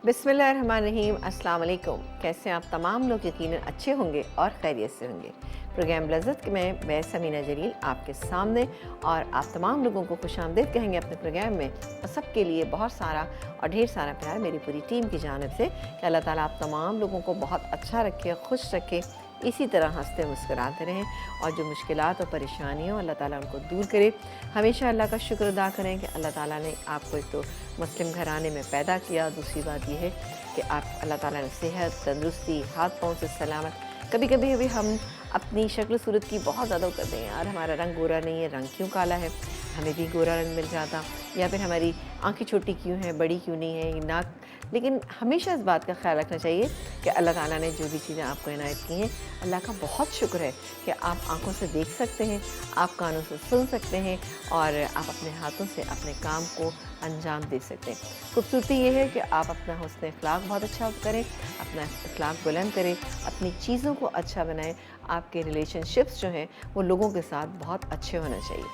बिस्मिल्लाहिर्रहमानिर्रहीम। अस्सलाम वालेकुम। कैसे आप तमाम लोग यकीनन अच्छे होंगे और खैरियत से होंगे। प्रोग्राम लज़्ज़त में मैं समीना जलील आपके सामने और आप तमाम लोगों को खुशामदीद कहेंगे अपने प्रोग्राम में, और सबके लिए बहुत सारा और ढेर सारा प्यार मेरी पूरी टीम की जानिब से कि अल्लाह ताला आप तमाम लोगों को बहुत अच्छा रखे, खुश रखे, इसी तरह हंसते मुस्कुराते रहें और जो मुश्किलात और परेशानियों अल्लाह ताला उनको दूर करे। हमेशा अल्लाह का शुक्र अदा करें कि अल्लाह ताला ने आपको एक तो मुस्लिम घराने में पैदा किया, दूसरी बात यह है कि आप अल्लाह ताला ने सेहत, तंदुरुस्ती, हाथ पाँव से सलामत। कभी कभी अभी हम अपनी शक्ल सूरत की बहुत ज़्यादा करते हैं, यार हमारा रंग गोरा नहीं है, रंग क्यों काला है, हमें भी गोरा रंग मिल जाता, या फिर हमारी आंखें छोटी क्यों हैं, बड़ी क्यों नहीं है, नाक। लेकिन हमेशा इस बात का ख्याल रखना चाहिए कि अल्लाह ताला ने जो भी चीज़ें आपको इनायत की हैं, अल्लाह का बहुत शुक्र है कि आप आंखों से देख सकते हैं, आप कानों से सुन सकते हैं और आप अपने हाथों से अपने काम को अंजाम दे सकते हैं। खूबसूरती ये है कि आप अपना हुस्न अखलाक बहुत अच्छा करें, अपना अखलाक बुलंद करें, अपनी चीज़ों को अच्छा बनाएं। आपके रिलेशनशिप्स जो हैं वो लोगों के साथ बहुत अच्छे होना चाहिए।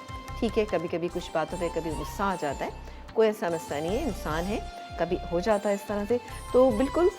ठीक है, कभी कभी कुछ बातों पे कभी गुस्सा आ जाता है, कोई ऐसा मसला नहीं है, इंसान है, कभी हो जाता है इस तरह से। तो बिल्कुल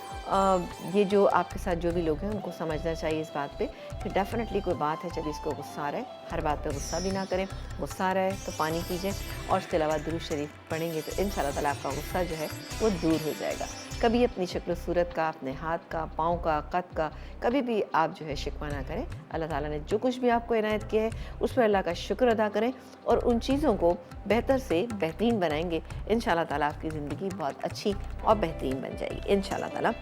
ये जो आपके साथ जो भी लोग हैं उनको समझना चाहिए इस बात पे कि डेफ़िनेटली कोई बात है, जब इसको गुस्सा आ रहा है, हर बात पे गुस्सा भी ना करें। गुस्सा आ रहा है तो पानी पीजिए और उसके अलावा दुरूद शरीफ पढ़ेंगे तो इंशाअल्लाह ताला आपका गुस्सा जो है वो दूर हो जाएगा। कभी अपनी शक्ल सूरत का, अपने हाथ का, पाँव का, कद का कभी भी आप जो है शिकवा ना करें। अल्लाह ताला ने जो कुछ भी आपको इनायत किया है उस पर अल्लाह का शुक्र अदा करें और उन चीज़ों को बेहतर से बेहतरीन बनाएंगे। इंशाअल्लाह ताला आपकी ज़िंदगी बहुत अच्छी और बेहतरीन बन जाएगी इंशाअल्लाह ताला।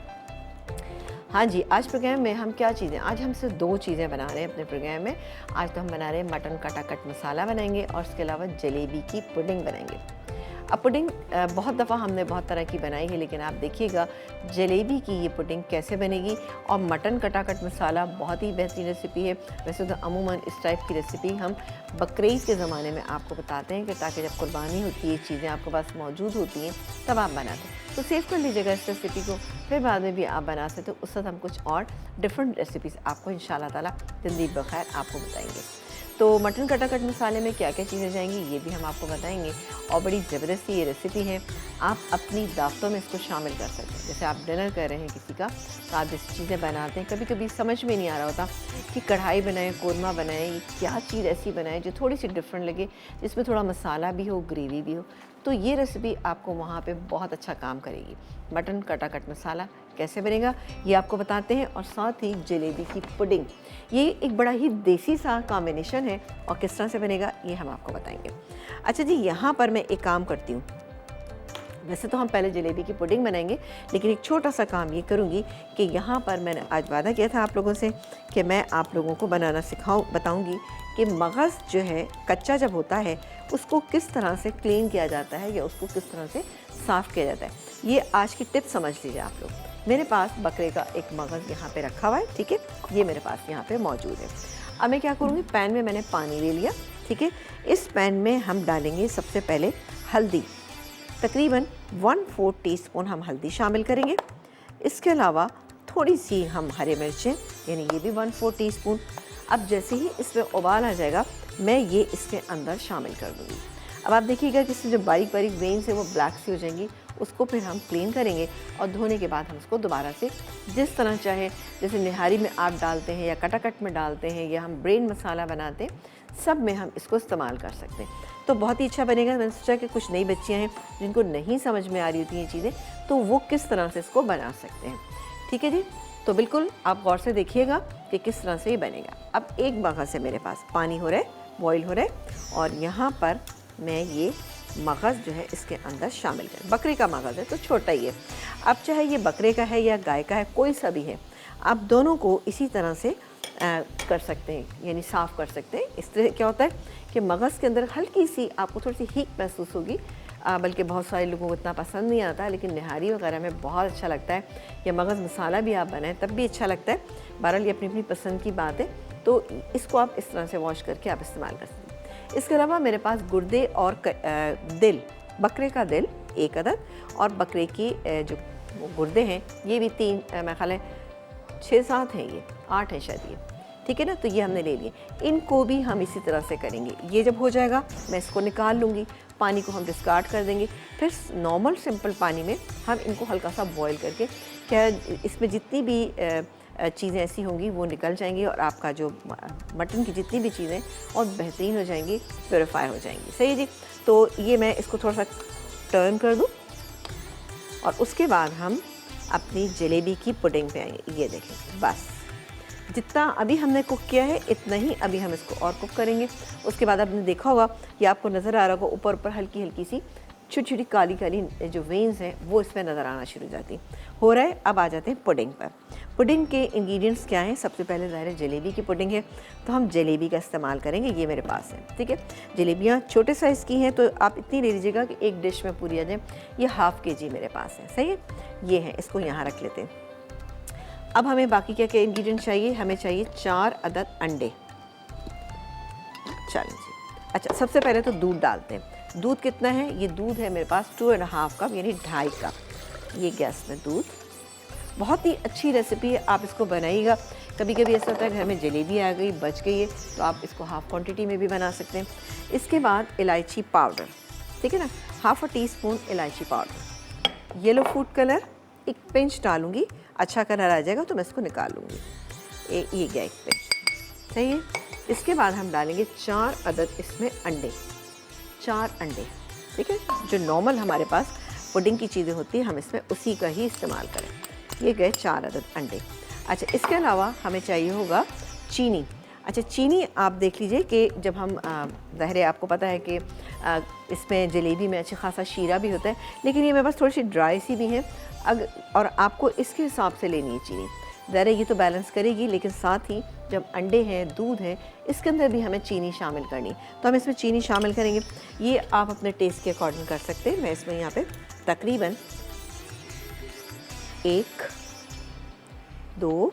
हाँ जी, आज प्रोग्राम में हम क्या चीज़ें, आज हम सिर्फ 2 चीज़ें बना रहे हैं अपने प्रोग्राम में। आज तो हम बना रहे हैं मटन कटाकट मसाला बनाएंगे और उसके अलावा जलेबी की पुडिंग बनाएंगे। अब पुडिंग बहुत दफ़ा हमने बहुत तरह की बनाई है, लेकिन आप देखिएगा जलेबी की ये पुडिंग कैसे बनेगी। और मटन कटाकट मसाला बहुत ही बेहतरीन रेसिपी है। वैसे तो अमूमन इस टाइप की रेसिपी हम बकरीद के ज़माने में आपको बताते हैं कि ताकि जब कुर्बानी होती है, चीज़ें आपके पास मौजूद होती हैं, तब आप बनाते हैं। तो सेव कर लीजिएगा इस रेसिपी को, फिर बाद में भी आप बना सकते हो। उस वक्त हम कुछ और डिफरेंट रेसिपीज़ आपको इंशाअल्लाह ताला ज़िंदगी बखैर आपको बताएंगे। तो मटन कटाकट मसाले में क्या क्या चीज़ें जाएंगी ये भी हम आपको बताएंगे और बड़ी ज़बरदस्त ये रेसिपी है। आप अपनी दावतों में इसको शामिल कर सकते हैं। जैसे आप डिनर कर रहे हैं किसी का, तो आप जैसी चीज़ें बनाते हैं, कभी कभी समझ में नहीं आ रहा होता कि कढ़ाई बनाएं, कोरमा बनाएं, क्या चीज़ ऐसी बनाएं जो थोड़ी सी डिफरेंट लगे, जिसमें थोड़ा मसाला भी हो, ग्रेवी भी हो। तो ये रेसिपी आपको वहाँ पे बहुत अच्छा काम करेगी। मटन कटाकट मसाला कैसे बनेगा ये आपको बताते हैं, और साथ ही जलेबी की पुडिंग, ये एक बड़ा ही देसी सा कॉम्बिनेशन है और किस तरह से बनेगा ये हम आपको बताएंगे। अच्छा जी, यहाँ पर मैं एक काम करती हूँ। वैसे तो हम पहले जलेबी की पुडिंग बनाएंगे, लेकिन एक छोटा सा काम ये करूँगी कि यहाँ पर मैंने आज वादा किया था आप लोगों से कि मैं आप लोगों को बनाना बताऊँगी कि मगज़ जो है कच्चा जब होता है उसको किस तरह से क्लीन किया जाता है या उसको किस तरह से साफ़ किया जाता है। ये आज की टिप समझ लीजिए आप लोग। मेरे पास बकरे का एक मगज़ यहाँ पे रखा हुआ है, ठीक है, ये मेरे पास यहाँ पे मौजूद है। अब मैं क्या करूँगी, पैन में मैंने पानी ले लिया, ठीक है। इस पैन में हम डालेंगे सबसे पहले हल्दी, तकरीबन 1/4 टीस्पून हम हल्दी शामिल करेंगे। इसके अलावा थोड़ी सी हम हरी मिर्चें, यानी ये भी 1/4 टीस्पून। अब जैसे ही इसमें उबाल आ जाएगा मैं ये इसके अंदर शामिल कर दूँगी। अब आप देखिएगा कि इसमें जो बारीक बारीक वेन्स है वो ब्लैक सी हो जाएंगी, उसको फिर हम क्लीन करेंगे और धोने के बाद हम उसको दोबारा से जिस तरह चाहे, जैसे निहारी में आप डालते हैं या कटाकट में डालते हैं या हम ब्रेन मसाला बनाते हैं, सब में हम इसको इस्तेमाल कर सकते हैं। तो बहुत ही अच्छा बनेगा। मैंने सोचा कि कुछ नई बच्चियाँ हैं जिनको नहीं समझ में आ रही होती हैं चीज़ें, तो वो किस तरह से इसको बना सकते हैं। ठीक है जी, तो बिल्कुल आप गौर से देखिएगा कि किस तरह से ये बनेगा। अब एक मगज़ है मेरे पास, पानी हो रहा है, बॉईल हो रहा है, और यहाँ पर मैं ये मगज़ जो है इसके अंदर शामिल करें। बकरे का मगज़ है तो छोटा ही है। अब चाहे ये बकरे का है या गाय का है, कोई सा भी है, आप दोनों को इसी तरह से कर सकते हैं, यानी साफ़ कर सकते हैं। इससे क्या होता है कि मगज़ के अंदर हल्की सी आपको थोड़ी सी हीट महसूस होगी, बल्कि बहुत सारे लोगों को इतना पसंद नहीं आता, लेकिन निहारी वगैरह में बहुत अच्छा लगता है। या मगज़ मसाला भी आप बनाएं तब भी अच्छा लगता है। बहरहाल ये अपनी अपनी पसंद की बात है। तो इसको आप इस तरह से वॉश करके आप इस्तेमाल कर सकते हैं। इसके अलावा मेरे पास गुर्दे और दिल, बकरे का दिल 1 अदद, और बकरे की जो गुर्दे हैं ये भी 3, मेरे ख्याल है 6-7 हैं, ये 8 हैं शायद ये, ठीक है ना। तो ये हमने ले लिए, इनको भी हम इसी तरह से करेंगे। ये जब हो जाएगा मैं इसको निकाल लूँगी, पानी को हम डिस्कार्ड कर देंगे। फिर नॉर्मल सिंपल पानी में हम इनको हल्का सा बॉईल करके, क्या इसमें जितनी भी चीज़ें ऐसी होंगी वो निकल जाएंगी और आपका जो मटन की जितनी भी चीज़ें और बेहतरीन हो जाएंगी, प्योरीफाई हो जाएंगी। सही है जी। तो ये मैं इसको थोड़ा सा टर्न कर दूँ और उसके बाद हम अपनी जलेबी की पुडिंग पे आएंगे। ये देखें, बस जितना अभी हमने कुक किया है इतना ही अभी हम इसको और कुक करेंगे। उसके बाद आपने देखा होगा कि आपको नज़र आ रहा होगा ऊपर ऊपर हल्की हल्की सी छोटी छोटी काली काली जो वेन्स हैं वो इसमें नज़र आना शुरू हो जाती हो रहा है। अब आ जाते हैं पुडिंग पर। पुडिंग के इंग्रेडिएंट्स क्या हैं? सबसे पहले ज़ाहिर जलेबी की पुडिंग है, तो हम जलेबी का इस्तेमाल करेंगे। ये मेरे पास है, ठीक है। जलेबियाँ छोटे साइज़ की हैं तो आप इतनी ले लीजिएगा कि एक डिश में पूरी आ जाए। ये हाफ़ के जी मेरे पास है, सही है। ये है, इसको यहाँ रख लेते हैं। अब हमें बाकी क्या क्या इंग्रेडिएंट चाहिए? हमें चाहिए 4 अदद अंडे। चलिए जी, अच्छा सबसे पहले तो दूध डालते हैं। दूध कितना है? ये दूध है मेरे पास 2.5 कप, यानी 2.5 कप। ये गैस में दूध, बहुत ही अच्छी रेसिपी है, आप इसको बनाइएगा। कभी कभी ऐसा होता है घर में जलेबी आ गई, बच गई है, तो आप इसको हाफ़ क्वांटिटी में भी बना सकते हैं। इसके बाद इलायची पाउडर, ठीक है ना, ½ टीस्पून इलायची powder. Yellow food colour 1 pinch डालूँगी, अच्छा कलर आ जाएगा तो मैं इसको निकाल लूँगी। ये गया 1 पिंच, सही है। इसके बाद हम डालेंगे 4 अदद इसमें अंडे, 4 अंडे, ठीक है। जो नॉर्मल हमारे पास पुडिंग की चीज़ें होती हैं हम इसमें उसी का ही इस्तेमाल करें। ये गए 4 अदद अंडे। अच्छा, इसके अलावा हमें चाहिए होगा चीनी। अच्छा, चीनी आप देख लीजिए कि जब हम ज़ाहिर आपको पता है कि इसमें जलेबी में अच्छा खासा शीरा भी होता है, लेकिन ये मेरे पास थोड़ी सी ड्राई सी भी है। और आपको इसके हिसाब से लेनी है चीनी। ज़रा ये तो बैलेंस करेगी, लेकिन साथ ही जब अंडे हैं, दूध है, इसके अंदर भी हमें चीनी शामिल करनी, तो हम इसमें चीनी शामिल करेंगे। ये आप अपने टेस्ट के अकॉर्डिंग कर सकते हैं। मैं इसमें यहाँ पे तकरीबन 1, 2,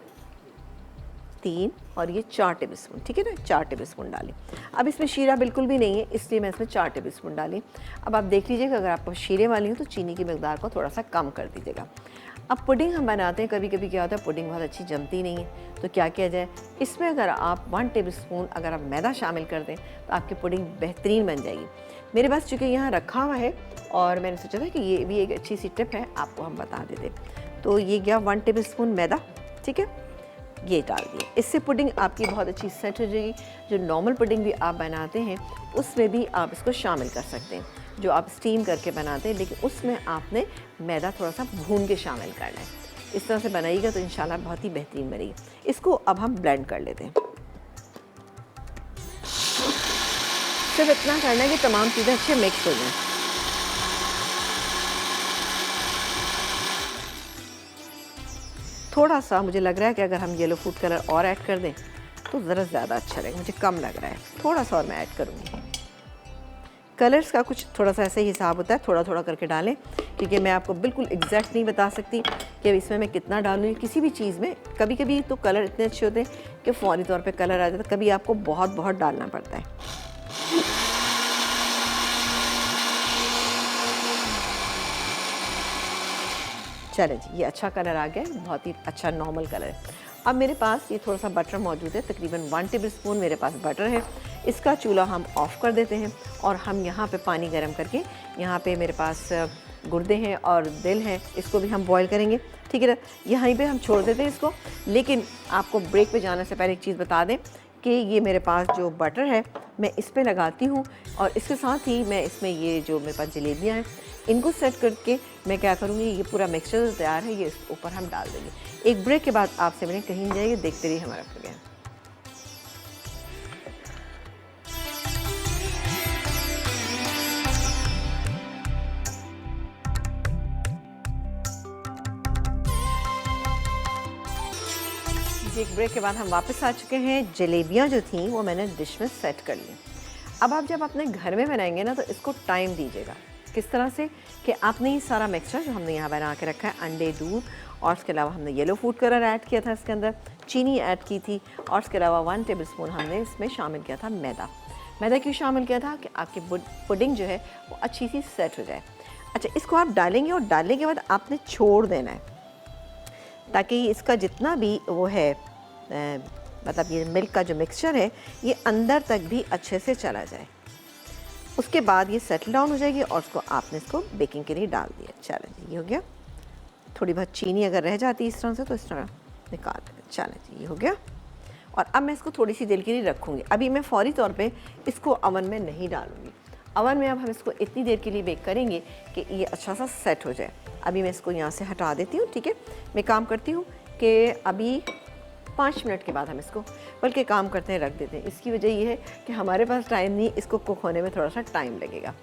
3 और ये 4 टेबल स्पून, ठीक है ना, 4 टेबल स्पून डालें। अब इसमें शीरा बिल्कुल भी नहीं है, इसलिए मैं इसमें 4 टेबल स्पून डाली। अब आप देख लीजिएगा, अगर आपको शीरे वाली हो तो चीनी की मकदार को थोड़ा सा कम कर दीजिएगा। अब पुडिंग हम बनाते हैं, कभी कभी क्या होता है पुडिंग बहुत अच्छी जमती नहीं है, तो क्या किया जाए, इसमें अगर आप 1 टेबल स्पून अगर आप मैदा शामिल कर दें तो आपकी पुडिंग बेहतरीन बन जाएगी। मेरे पास चूँकि यहाँ रखा हुआ है और मैंने सोचा था कि ये भी एक अच्छी सी टिप है, आपको हम बता देते। तो ये गया 1 टेबल स्पून मैदा, ठीक है, ये डाल दिए। इससे पुडिंग आपकी बहुत अच्छी सेट हो जाएगी। जो नॉर्मल पुडिंग भी आप बनाते हैं उसमें भी आप इसको शामिल कर सकते हैं, जो आप स्टीम करके बनाते हैं, लेकिन उसमें आपने मैदा थोड़ा सा भून के शामिल करना है। इस तरह से बनाइएगा तो इंशाल्लाह बहुत ही बेहतरीन बनेगी। इसको अब हम ब्लेंड कर लेते हैं। सिर्फ इतना करना है कि तमाम चीज़ें अच्छे मिक्स हो जाएँ। थोड़ा सा मुझे लग रहा है कि अगर हम येलो फूड कलर और ऐड कर दें तो ज़रा ज़्यादा अच्छा लगेगा, मुझे कम लग रहा है, थोड़ा सा और मैं ऐड करूँगी। कलर्स का कुछ थोड़ा सा ऐसे ही हिसाब होता है, थोड़ा थोड़ा करके डालें, क्योंकि मैं आपको बिल्कुल एग्जैक्ट नहीं बता सकती कि इसमें मैं कितना डालूँगी। किसी भी चीज़ में कभी कभी तो कलर इतने अच्छे होते हैं कि फ़ौरी तौर पे कलर आ जाता है, कभी आपको बहुत बहुत डालना पड़ता है। चले जी, ये अच्छा कलर आ गया है, बहुत ही अच्छा नॉर्मल कलर है। अब मेरे पास ये थोड़ा सा बटर मौजूद है, तकरीबन 1 टेबल स्पून मेरे पास बटर है। इसका चूल्हा हम ऑफ़ कर देते हैं और हम यहाँ पे पानी गर्म करके, यहाँ पे मेरे पास गुर्दे हैं और दिल है, इसको भी हम बॉईल करेंगे, ठीक है ना। यहीं पे हम छोड़ देते हैं इसको। लेकिन आपको ब्रेक पे जाने से पहले एक चीज़ बता दें कि ये मेरे पास जो बटर है मैं इस पर लगाती हूँ, और इसके साथ ही मैं इसमें ये जो मेरे पास जलेबियाँ हैं इनको सेट करके मैं क्या करूँगी, ये पूरा मिक्सचर जो तैयार है ये इस ऊपर हम डाल देंगे। एक ब्रेक के बाद आपसे मिलें, कहीं नहीं जाइए, देखते रहिए हमारा प्रोग्राम। एक ब्रेक के बाद हम वापस आ चुके हैं। जलेबियाँ जो थी वो मैंने डिश में सेट कर ली। अब आप जब अपने घर में बनाएंगे ना तो इसको टाइम दीजिएगा। किस तरह से कि आपने ये सारा मिक्सचर जो हमने यहाँ बना के रखा है, अंडे, दूध और उसके अलावा हमने येलो फूड कलर ऐड किया था, इसके अंदर चीनी ऐड की थी, और उसके अलावा 1 टेबल स्पून हमने इसमें शामिल किया था मैदा। मैदा क्यों शामिल किया था? कि आपकी पुडिंग जो है वो अच्छी सी सेट हो जाए। अच्छा, इसको आप डालेंगे और डालने के बाद आपने छोड़ देना है, ताकि इसका जितना भी वो है मतलब ये मिल्क का जो मिक्सचर है ये अंदर तक भी अच्छे से चला जाए। उसके बाद ये सेटल डाउन हो जाएगी और उसको आपने इसको बेकिंग के लिए डाल दिया। चलें जी, ये हो गया। थोड़ी बहुत चीनी अगर रह जाती है इस तरह से तो इस तरह निकाल दें। चलें जी, ये हो गया। और अब मैं इसको थोड़ी सी देर के लिए रखूँगी। अभी मैं फ़ौरी तौर पे इसको अवन में नहीं डालूँगी। अवन में अब हम इसको इतनी देर के लिए बेक करेंगे कि ये अच्छा सा सेट हो जाए। अभी मैं इसको यहाँ से हटा देती हूँ, ठीक है। मैं काम करती हूँ कि अभी 5 मिनट के बाद हम इसको बल्कि काम करते हैं रख देते हैं। इसकी वजह ये है कि हमारे पास टाइम नहीं, इसको कुक होने में थोड़ा सा टाइम लगेगा।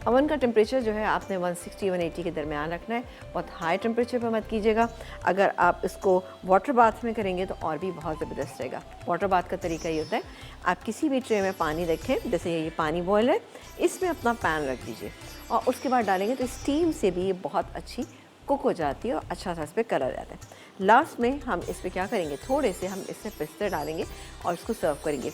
अवन का टेम्परेचर जो है आपने 160-180 के दरमियान रखना है। बहुत हाई टेम्परेचर पर मत कीजिएगा। अगर आप इसको वाटर बाथ में करेंगे तो और भी बहुत ज़बरदस्त रहेगा। वाटर बाथ का तरीका ये होता है, आप किसी भी ट्रे में पानी रखें, जैसे ये पानी बॉयल है, इसमें अपना पैन रख दीजिए और उसके बाद डालेंगे तो स्टीम से भी ये बहुत अच्छी कुक हो जाती है और अच्छा सा इस पर कलर आता है। लास्ट में हम इस पर क्या करेंगे, थोड़े से हम इससे पिस्ते डालेंगे और इसको सर्व करेंगे।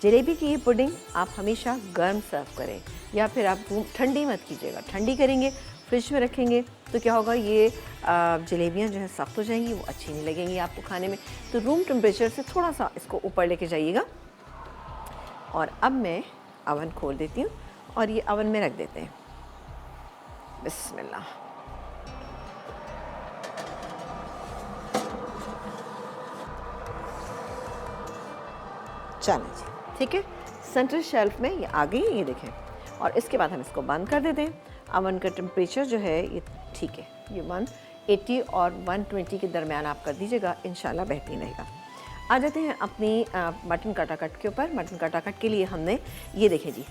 जलेबी की ये पुडिंग आप हमेशा गर्म सर्व करें या फिर आप ठंडी मत कीजिएगा। ठंडी करेंगे, फ्रिज में रखेंगे तो क्या होगा, ये जलेबियाँ जो है सख्त हो जाएंगी, वो अच्छी नहीं लगेंगी आपको खाने में। तो रूम टेम्परेचर से थोड़ा सा इसको ऊपर लेके जाइएगा। और अब मैं अवन खोल देती हूँ और ये अवन में रख देते हैं। बिस्मिल्लाह। चलें जी, ठीक है। सेंट्रल शेल्फ में ये आ गई है, ये देखें। और इसके बाद हम इसको बंद कर देते हैं। अवन का टेम्परेचर जो है ये ठीक है, ये 180 और 120 के दरमियान आप कर दीजिएगा, इंशाल्लाह बेहतरीन रहेगा। आ जाते हैं अपनी मटन कटाकट के ऊपर। मटन कटाकट के लिए हमने ये देखें जी,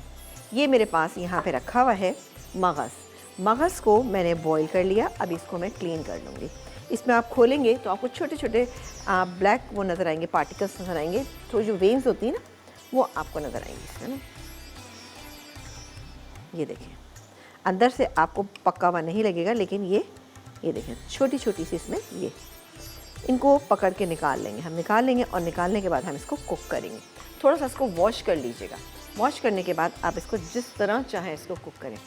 ये मेरे पास यहाँ पे रखा हुआ है मगज़। मगज़ को मैंने बॉईल कर लिया। अब इसको मैं क्लीन कर लूँगी। इसमें आप खोलेंगे तो आपको छोटे छोटे ब्लैक वो नज़र आएंगे, पार्टिकल्स नज़र आएंगे, तो जो वेन्स होती हैं ना वो आपको नज़र आएंगी इसमें ना। ये देखें, अंदर से आपको पका हुआ नहीं लगेगा, लेकिन ये देखें छोटी छोटी सी इसमें ये, इनको पकड़ के निकाल लेंगे। हम निकाल लेंगे और निकालने के बाद हम इसको कुक करेंगे। थोड़ा सा इसको वॉश कर लीजिएगा। वॉश करने के बाद आप इसको जिस तरह चाहें इसको कुक करें।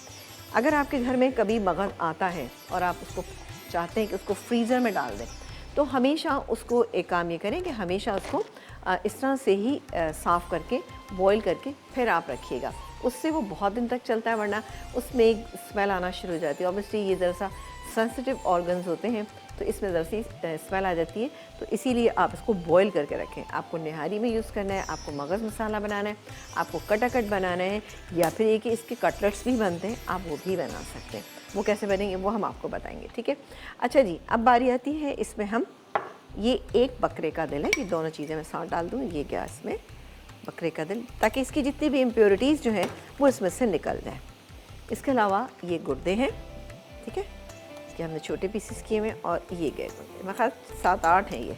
अगर आपके घर में कभी मगज़ आता है और आप उसको चाहते हैं कि उसको फ्रीज़र में डाल दें, तो हमेशा उसको एक काम ये करें कि हमेशा उसको इस तरह से ही साफ़ करके बॉईल करके फिर आप रखिएगा। उससे वो बहुत दिन तक चलता है, वरना उसमें एक स्मेल आना शुरू हो जाती है। ऑब्वियसली ये ज़रा सा सेंसिटिव ऑर्गन्स होते हैं तो इसमें ज़रा सी स्मेल आ जाती है, तो इसीलिए आप इसको बॉईल करके रखें। आपको निहारी में यूज़ करना है, आपको मगज़ मसाला बनाना है, आपको कटाकट बनाना है, या फिर ये कि इसके कटलेट्स भी बनते हैं, आप वो भी बना सकते हैं। वो कैसे बनेंगे वो हम आपको बताएंगे, ठीक है। अच्छा जी, अब बारी आती है इसमें हम ये एक बकरे का दिल है, ये दोनों चीज़ें मैं साथ डाल दूँ। ये गया इसमें बकरे का दिल, ताकि इसकी जितनी भी इम्प्योरिटीज़ जो हैं वो इसमें से निकल जाए। इसके अलावा ये गुर्दे हैं, ठीक है, इसके हमने छोटे पीसेस किए हुए, और ये गए गुर्दे, मेरे ख्याल 7-8 हैं ये,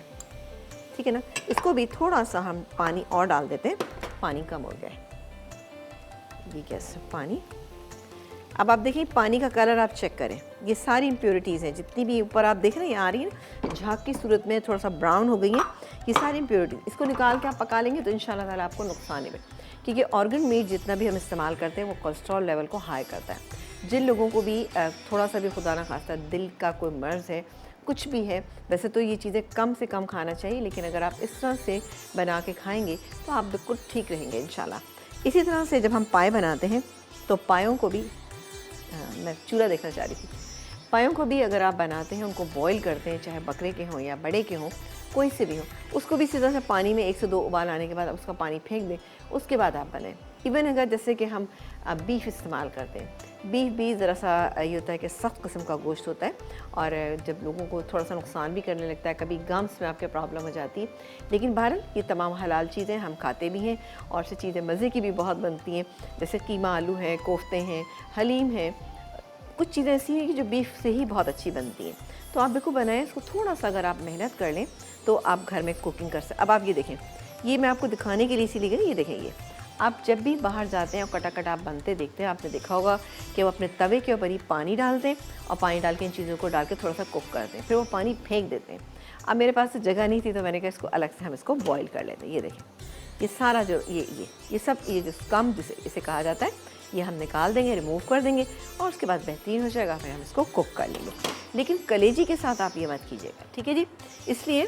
ठीक है ना। इसको भी थोड़ा सा हम पानी और डाल देते हैं, पानी कम हो गया है। ये गैस पानी, अब आप देखिए पानी का कलर आप चेक करें, ये सारी इम्प्योरिटीज़ हैं जितनी भी ऊपर आप देख रहे हैं, आ रही है झाग की सूरत में थोड़ा सा ब्राउन हो गई है, ये सारी इम्प्योरिटीज़। इसको निकाल के आप पका लेंगे तो इंशाल्लाह ताला आपको नुकसान नहीं, क्योंकि ऑर्गन मीट जितना भी हम इस्तेमाल करते हैं वो कोलेस्ट्रॉल लेवल को हाई करता है। जिन लोगों को भी थोड़ा सा भी खुदा ना खास्ता दिल का कोई मर्ज़ है, कुछ भी है, वैसे तो ये चीज़ें कम से कम खाना चाहिए, लेकिन अगर आप इस तरह से बना के खाएँगे तो आप बिल्कुल ठीक रहेंगे इंशाल्लाह। इसी तरह से जब हम पाए बनाते हैं तो पायों को भी, मैं चूल्हा देखना चाह रही थी, पायों को भी अगर आप बनाते हैं, उनको बॉईल करते हैं, चाहे बकरे के हों या बड़े के हों, कोई से भी हो, उसको भी सीधा से पानी में 1 से 2 उबाल आने के बाद उसका पानी फेंक दें, उसके बाद आप बनाएं। इवन अगर जैसे कि हम बीफ इस्तेमाल करते हैं, बीफ भी ज़रा सा ये होता है कि सख्त किस्म का गोश्त होता है, और जब लोगों को थोड़ा सा नुकसान भी करने लगता है, कभी गम्स में आपके प्रॉब्लम हो जाती है, लेकिन बहरहाल ये तमाम हलाल चीज़ें हम खाते भी हैं, और से चीज़ें मज़े की भी बहुत बनती हैं, जैसे कीमा आलू है, कोफ्ते हैं, हलीम है, कुछ चीज़ें ऐसी हैं कि जो बीफ से ही बहुत अच्छी बनती हैं। तो आप बिल्कुल बनाएं इसको, थोड़ा सा अगर आप मेहनत कर लें तो आप घर में कुकिंग कर सकते। अब आप ये देखें, ये मैं आपको दिखाने के लिए इसीलिए गई, ये देखें, ये आप जब भी बाहर जाते हैं और कटाकट आप बनते देखते हैं, आपने देखा होगा कि वो अपने तवे के ऊपर ही पानी डालते हैं और पानी डाल के इन चीज़ों को डाल के थोड़ा सा कुक करते हैं, फिर वो पानी फेंक देते हैं। अब मेरे पास तो जगह नहीं थी तो मैंने कहा इसको अलग से हम इसको बॉयल कर लेते हैं। ये देखें, ये सारा जो ये सब ये जो स्कम जिसे इसे कहा जाता है, ये हम निकाल देंगे, रिमूव कर देंगे, और उसके बाद बेहतरीन हो जाएगा, फिर हम इसको कुक कर लेंगे। लेकिन कलेजी के साथ आप ये मत कीजिएगा, ठीक है जी, इसलिए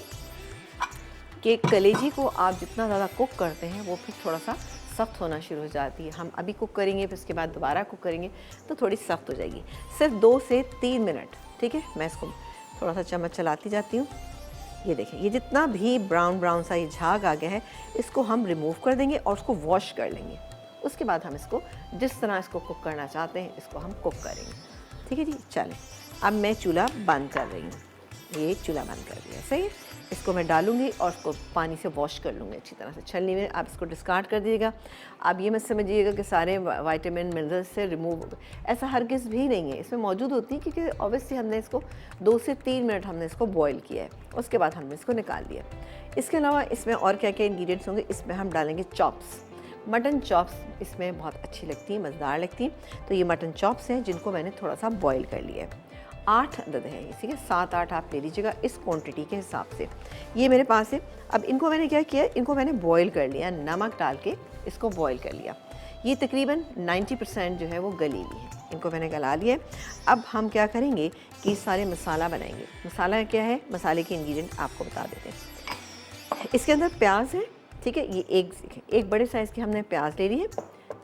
कि कलेजी को आप जितना ज़्यादा कुक करते हैं वो फिर थोड़ा सा सख्त होना शुरू हो जाती है। हम अभी कुक करेंगे फिर उसके बाद दोबारा कुक करेंगे तो थोड़ी सख्त हो जाएगी। सिर्फ 2 से 3 मिनट, ठीक है। मैं इसको थोड़ा सा चम्मच चलाती जाती हूँ। ये देखें, ये जितना भी ब्राउन ब्राउन सा ये झाग आ गया है, इसको हम रिमूव कर देंगे और उसको वॉश कर लेंगे। उसके बाद हम इसको जिस तरह इसको कुक करना चाहते हैं इसको हम कुक करेंगे, ठीक है जी। चलें, अब मैं चूल्हा बंद कर रही हूँ। ये चूल्हा बंद कर दिया, सही है। इसको मैं डालूंगी और इसको पानी से वॉश कर लूँगी अच्छी तरह से छलनी में। आप इसको डिस्कार्ड कर दीजिएगा। आप ये मत समझिएगा कि सारे विटामिन मिनरल्स से रिमूव, ऐसा हरगिज़ भी नहीं है। इसमें मौजूद होती है क्योंकि ऑब्वियसली हमने इसको 2 से 3 मिनट हमने इसको बॉईल किया है, उसके बाद हमने इसको निकाल दिया। इसके अलावा इसमें और क्या क्या इंग्रेडिएंट्स होंगे, इसमें हम डालेंगे चॉप्स। मटन चॉप्स इसमें बहुत अच्छी लगती हैं, मज़ेदार लगती हैं। तो ये मटन चॉप्स हैं जिनको मैंने थोड़ा सा बॉईल कर लिया है। 8 अदद है, इसी के 7-8 आप ले लीजिएगा इस क्वांटिटी के हिसाब से। ये मेरे पास है। अब इनको मैंने क्या किया, इनको मैंने बॉईल कर लिया, नमक डाल के इसको बॉईल कर लिया। ये तकरीबन 90% जो है वो गली हुई है, इनको मैंने गला लिया। अब हम क्या करेंगे कि सारे मसाला बनाएंगे। मसाला क्या है, मसाले के इंग्रेडिएंट आपको बता देते हैं। इसके अंदर प्याज है, ठीक है। ये एक बड़े साइज़ की हमने प्याज ले ली है।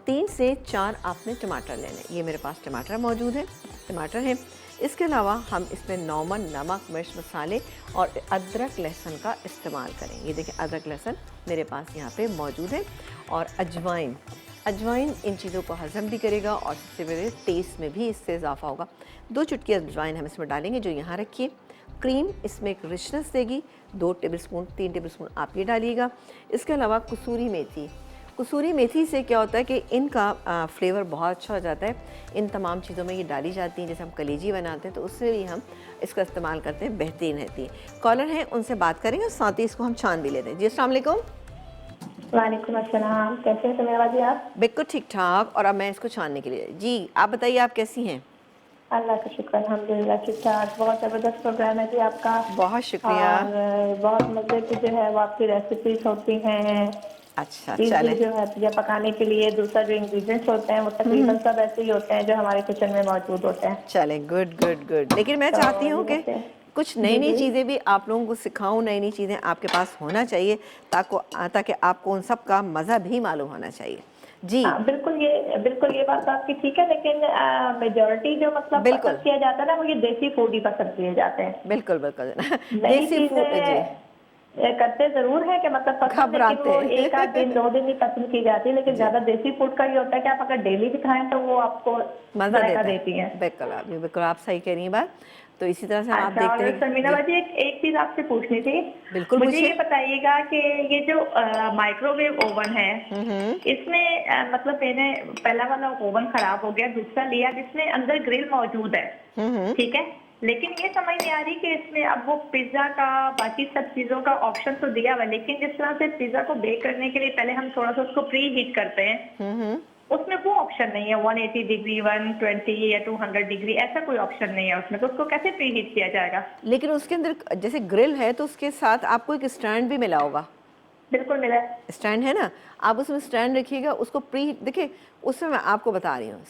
3 से 4 आपने टमाटर लेने, ये मेरे पास टमाटर मौजूद है, टमाटर है। इसके अलावा हम इसमें नॉर्मल नमक, मिर्च, मसाले और अदरक लहसुन का इस्तेमाल करें। ये देखिए अदरक लहसुन मेरे पास यहाँ पे मौजूद है। और अजवाइन, अजवाइन इन चीज़ों को हज़म भी करेगा और सबसे बड़े टेस्ट में भी इससे इजाफा होगा। 2 चुटकी अजवाइन हम इसमें डालेंगे जो यहाँ रखिए। क्रीम इसमें एक रिचनेस देगी, 2 टेबलस्पून 3 टेबलस्पून आप ये डालिएगा। इसके अलावा कसूरी मेथी, कसूरी मेथी से क्या होता है कि इनका फ्लेवर बहुत अच्छा हो जाता है। इन तमाम चीज़ों में ये डाली जाती हैं, जैसे हम कलेजी बनाते हैं तो उससे भी हम इसका इस्तेमाल करते हैं, बेहतरीन रहती है। कॉलर हैं, उनसे बात करेंगे और साथ ही इसको हम छान भी लेते हैं। जी अस्सलाम वालेकुम। वालेकुम अस्सलाम, कैसे हैं सुमेरा जी आप? बिल्कुल ठीक ठाक। और अब मैं इसको छानने के लिए, जी आप बताइए आप कैसी हैं? अल्लाह का शुक्र, अल्हम्दुलिल्लाह ठीक ठाक। बहुत ज़बरदस्त प्रोग्राम है जी आपका, बहुत शुक्रिया। और बहुत मज़े की जो है वो आपकी रेसिपीज होती हैं। अच्छा चीज़ें चले, जो है पिज़्ज़ा पकाने के लिए दूसरा जो इंग्रेडिएंट्स होते हैं वो तकरीबन सब ऐसे ही होते हैं जो हमारे किचन में मौजूद होते हैं। चले, गुड गुड गुड। लेकिन मैं तो चाहती हूँ ये कि बताइए। कुछ नई नई चीज़ें भी आप लोगों को सिखाऊं, नई नई चीज़ें आपके पास होना चाहिए ताकि आपको उन सब का मज़ा भी मालूम होना चाहिए। जी हाँ, बिल्कुल ये बात आपकी ठीक है, लेकिन मेजॉरिटी जो मतलब बिल्कुल पसंद किया जाता है ना वो ये देसी फूड ही पसंद किए जाते हैं। बिल्कुल बिल्कुल नई देसी फूड, जी चीजें करते जरूर है कि मतलब पसंद, लेकिन घबराते वो हैं। 1 आध दिन 2 दिन ही पसंद की जाती है। लेकिन ज्यादा देसी फूड का ये होता है कि आप अगर डेली भी खाएं तो वो आपको मज़ा जायका देता देती है। है। बिल्कुल आप सही कह रही हैं बात। तो इसी तरह से हम आप अच्छा, देखते और हैं समीना जी, बाजी एक चीज आपसे पूछनी थी। बिल्कुल मुझे पूछिए। ये बताइएगा कि ये जो माइक्रोवेव ओवन है, इसमें मतलब मैंने पहला वाला ओवन खराब हो गया, दूसरा लिया जिसमें अंदर ग्रिल मौजूद है, ठीक है। लेकिन ये समझ नहीं आ रही कि इसमें अब वो पिज्जा का बाकी सब चीजों का ऑप्शन तो दिया हुआ है, लेकिन जिस तरह से पिज्जा को बेक करने के लिए पहले हम थोड़ा सा उसको प्री हीट करते हैं, उसमें वो ऑप्शन नहीं है। 180 डिग्री, 120 या 200 डिग्री, ऐसा कोई ऑप्शन नहीं है उसमें। तो उसको कैसे प्री हीट किया जाएगा? लेकिन उसके अंदर जैसे ग्रिल है तो उसके साथ आपको एक स्टैंड भी मिला होगा। बिल्कुल मिला है। स्टैंड है ना, आप उसमें स्टैंड रखिएगा। उसको प्री देखिए, उसमें मैं आपको बता रही हूँ,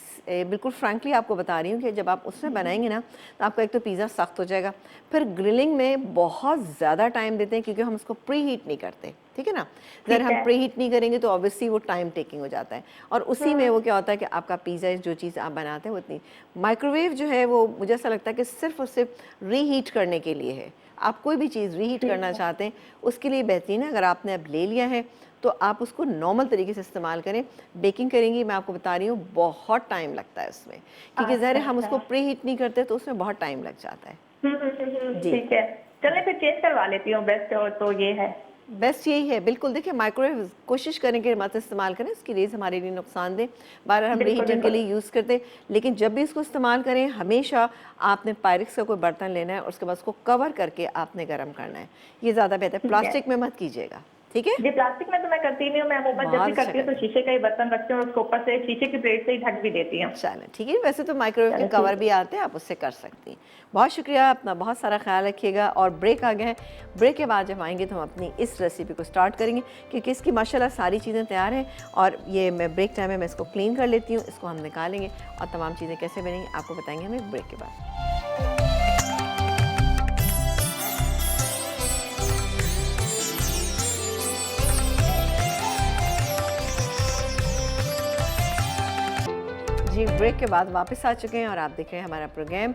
बिल्कुल फ्रैंकली आपको बता रही हूँ कि जब आप उसमें बनाएंगे ना तो आपका एक तो पिज़्ज़ा सख्त हो जाएगा, फिर ग्रिलिंग में बहुत ज़्यादा टाइम देते हैं क्योंकि हम उसको प्री हीट नहीं करते, ठीक है ना। अगर हम प्री हीट नहीं करेंगे तो ऑब्वियसली वो टाइम टेकिंग हो जाता है। और उसी में वो क्या होता है कि आपका पिज़्ज़ा जो चीज़ आप बनाते हैं वो इतनी, माइक्रोवेव जो है वो मुझे ऐसा लगता है कि सिर्फ और सिर्फ रीहीट करने के लिए है। आप कोई भी चीज़ रीहीट करना चाहते हैं उसके लिए बेहतरीन है। अगर आपने अब ले लिया है तो आप उसको नॉर्मल तरीके से इस्तेमाल करें। बेकिंग करेंगी, मैं आपको बता रही हूँ बहुत टाइम लगता है उसमें, क्योंकि ज़ाहिर हम उसको प्री हीट नहीं करते तो उसमें बहुत टाइम लग जाता है। ठीक है, चलें फिर चेंज करवा लेती हूँ। बेस्ट तो ये है, बेस्ट यही है। बिल्कुल देखिए, माइक्रोवेव कोशिश करें कि मत इस्तेमाल करें, उसकी रेज़ हमारे लिए नुकसानदेह, बार हम रीहीटिंग के लिए यूज़ करते हैं। लेकिन जब भी इसको इस्तेमाल करें हमेशा आपने पायरेक्स का कोई बर्तन लेना है और उसके बाद उसको कवर करके आपने गर्म करना है, ये ज़्यादा बेहतर है। प्लास्टिक में मत कीजिएगा, ठीक है जी। प्लास्टिक में तो मैं करती नहीं हूँ, मैं अमूमन जब भी करती हूँ तो शीशे का ही बर्तन रखती हूँ, उसके ऊपर से शीशे की प्लेट से ही ढक भी देती हूँ। चलें ठीक है। वैसे तो माइक्रोवेव के कवर भी आते हैं, आप उससे कर सकती हैं। बहुत शुक्रिया, अपना बहुत सारा ख्याल रखिएगा। और ब्रेक आ गया है, ब्रेक के बाद जब आएंगे तो हम अपनी इस रेसिपी को स्टार्ट करेंगे क्योंकि इसकी माशाल्लाह सारी चीज़ें तैयार हैं। और ये मैं ब्रेक टाइम में मैं इसको क्लीन कर लेती हूँ, इसको हम निकालेंगे और तमाम चीज़ें कैसे बनेंगी आपको बताएंगे हमें ब्रेक के बाद। ब्रेक के बाद वापस आ चुके हैं और आप देख रहे हैं हमारा प्रोग्राम।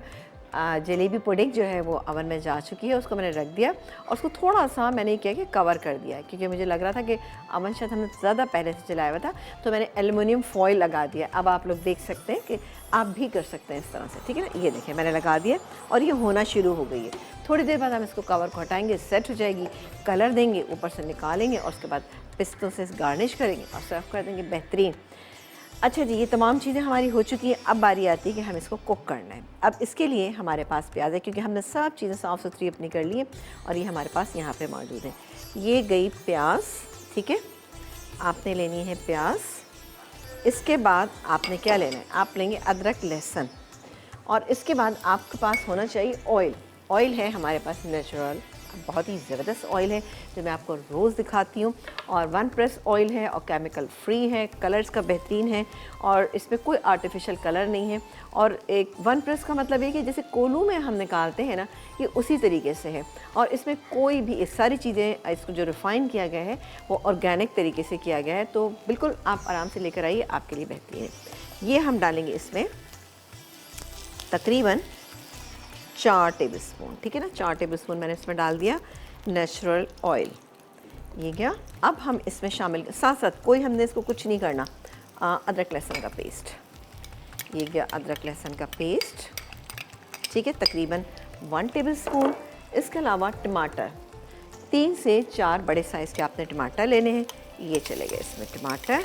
जलेबी पुडिंग जो है वो ओवन में जा चुकी है, उसको मैंने रख दिया और उसको थोड़ा सा मैंने किया कि कवर कर दिया, क्योंकि मुझे लग रहा था कि ओवन शायद हमने ज़्यादा पहले से जलाया हुआ था, तो मैंने एल्युमिनियम फॉइल लगा दिया। अब आप लोग देख सकते हैं कि आप भी कर सकते हैं इस तरह से, ठीक है ना। ये देखें मैंने लगा दिया और ये होना शुरू हो गई है। थोड़ी देर बाद हम इसको कवर को हटाएंगे, सेट हो जाएगी, कलर देंगे, ऊपर से निकालेंगे और उसके बाद पिस्तों से गार्निश करेंगे और सर्व कर देंगे बेहतरीन। अच्छा जी, ये तमाम चीज़ें हमारी हो चुकी हैं। अब बारी आती है कि हम इसको कुक करना है। अब इसके लिए हमारे पास प्याज है, क्योंकि हमने सब चीज़ें साफ़ सुथरी अपनी कर ली है और ये हमारे पास यहाँ पे मौजूद है। ये गई प्याज, ठीक है, आपने लेनी है प्याज। इसके बाद आपने क्या लेना है, आप लेंगे अदरक लहसुन और इसके बाद आपके पास होना चाहिए ऑयल। ऑयल है हमारे पास नेचुरल, बहुत ही ज़बरदस्त ऑयल है जो मैं आपको रोज़ दिखाती हूँ, और 1 प्रेस ऑयल है और केमिकल फ्री है, कलर्स का बेहतरीन है और इसमें कोई आर्टिफिशियल कलर नहीं है। और एक 1 प्रेस का मतलब ये कि जैसे कोलू में हम निकालते हैं ना, ये उसी तरीके से है और इसमें कोई भी इस सारी चीज़ें, इसको जो रिफ़ाइन किया गया है वो ऑर्गेनिक तरीके से किया गया है, तो बिल्कुल आप आराम से लेकर आइए, आपके लिए बेहतरीन है। ये हम डालेंगे इसमें तकरीबन 4 टेबलस्पून, ठीक है ना, 4 टेबलस्पून मैंने इसमें डाल दिया नेचुरल ऑयल। ये गया। अब हम इसमें शामिल साथ साथ कोई हमने इसको कुछ नहीं करना, अदरक लहसुन का पेस्ट। ये गया अदरक लहसुन का पेस्ट, ठीक है, तकरीबन 1 टेबलस्पून। इसके अलावा टमाटर, 3 से 4 बड़े साइज़ के आपने टमाटर लेने हैं। ये चले गए इसमें टमाटर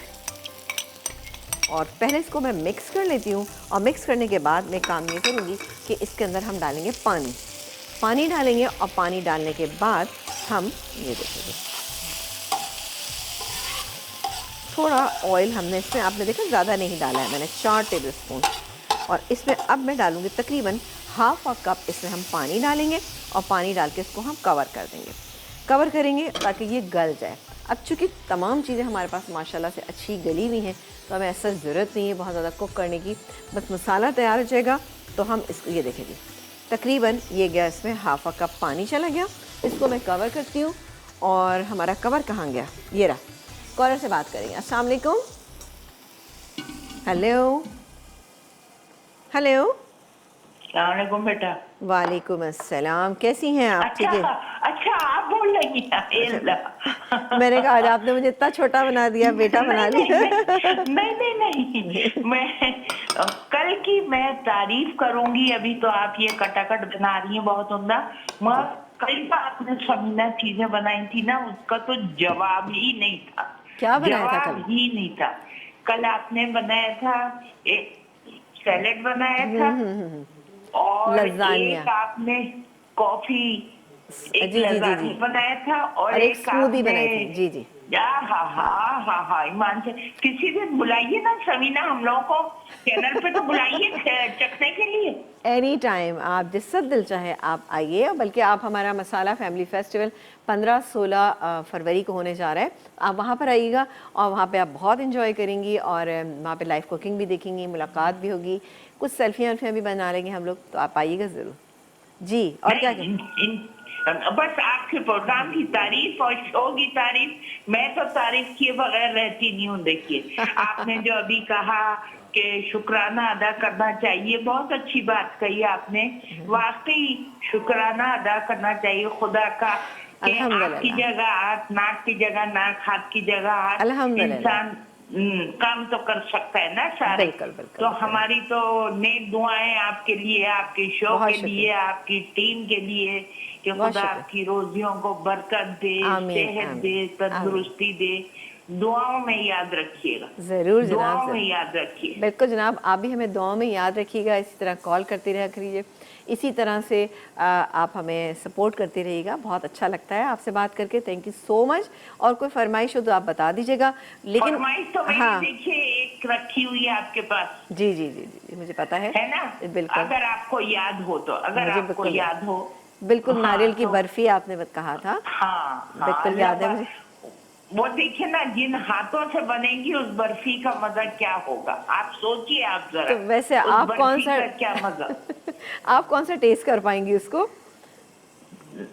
और पहले इसको मैं मिक्स कर लेती हूँ और मिक्स करने के बाद मैं काम ये करूँगी कि इसके अंदर हम डालेंगे पानी। पानी डालेंगे और पानी डालने के बाद हम ये देखेंगे थोड़ा ऑयल हमने इसमें, आपने देखा ज़्यादा नहीं डाला है मैंने, 4 टेबलस्पून। और इसमें अब मैं डालूँगी तकरीबन ½ कप इसमें हम पानी डालेंगे और पानी डाल के इसको हम कवर कर देंगे, कवर करेंगे ताकि ये गल जाए। अब चूँकि तमाम चीज़ें हमारे पास माशाल्लाह से अच्छी गली हुई हैं, तो हमें ऐसा ज़रूरत नहीं है बहुत ज़्यादा कुक करने की, बस मसाला तैयार हो जाएगा तो हम इसको, ये देखेंगे तकरीबन ये गया इसमें ½ कप पानी चला गया। इसको मैं कवर करती हूँ और हमारा कवर कहाँ गया, ये रहा। कॉलर से बात करेंगे। अस्सलाम वालेकुम। Hello hello. अस्सलाम बेटा। वालेकुम अस्सलाम, कैसी हैं आप? ठीक है। अच्छा आप बोल रही हैं। मैंने कहा आज आपने मुझे इतना छोटा बना दिया, बेटा बना लिया। नहीं मैं कल की मैं तारीफ करूंगी, अभी तो आप ये कटाकट बना रही हैं बहुत उम्दा। मगर कल का आपने समीना चीजें बनाई थी ना, उसका तो जवाब ही नहीं था। क्या बनाया था जवाब कल? ही नहीं था। कल आपने बनाया था एक सैलेड बनाया था और लज़ानिया। एक आपने कॉफी, एक जी जी जी लज़ानी जी, बनाया था और एक एक स्मूदी आपने, बनाई थी। जी जी। हाँ ईमान से किसी दिन बुलाइए ना समीना, हम लोगों को चैनल पे तो बुलाइए चखने के लिए। एनी टाइम, आप जिस सब दिल चाहे आप आइए। बल्कि आप हमारा मसाला फैमिली फेस्टिवल 15-16 फरवरी को होने जा रहा है, आप वहाँ पर आइएगा और वहाँ पे आप बहुत इंजॉय करेंगी और वहाँ पे लाइव कुकिंग भी देखेंगी, मुलाकात भी होगी, कुछ सेल्फियाँ भी बना लेंगे हम लोग, तो आप आइएगा ज़रूर जी। और क्या बस आपके प्रोग्राम की तारीफ और शो की तारीफ, मैं तो तारीफ किए बगैर रहती नहीं हूँ। देखिए आपने जो अभी कहा कि शुक्राना अदा करना चाहिए, बहुत अच्छी बात कही आपने। वाकई शुक्राना अदा करना चाहिए खुदा का कि आँख की जगह आँख, नाक की जगह नाक, हाथ की जगह हाथ, इंसान काम तो कर सकता है ना सारे। तो हमारी तो नेक दुआएं आपके लिए, आपके शो के लिए, आपकी टीम के लिए कि खुदा आपकी रोजियों को बरकत दे, सेहत दे, तंदुरुस्ती दे। दुआओं में याद रखिएगा, जरूर जनाब, दुआओं में याद रखिए। बिल्कुल जनाब, आप भी हमें दुआओं में याद रखिएगा। इसी तरह कॉल करते रहा करिए, इसी तरह से आप हमें सपोर्ट करते रहिएगा। बहुत अच्छा लगता है आपसे बात करके, थैंक यू सो मच। और कोई फरमाइश हो तो आप बता दीजिएगा। लेकिन फरमाइश तो हाँ, देखिए एक रखी हुई है आपके पास। जी जी जी जी, मुझे पता है ना, बिल्कुल, अगर आपको याद हो तो, अगर आपको याद हो। बिल्कुल, नारियल की बर्फी आपने कहा था। हाँ बिल्कुल याद है मुझे। वो देखिए ना, जिन हाथों से बनेगी उस बर्फी का मजा क्या होगा, आप सोचिए आप जरा। तो वैसे आप कौन सा क्या मजा आप कौन सा टेस्ट कर पाएंगी उसको?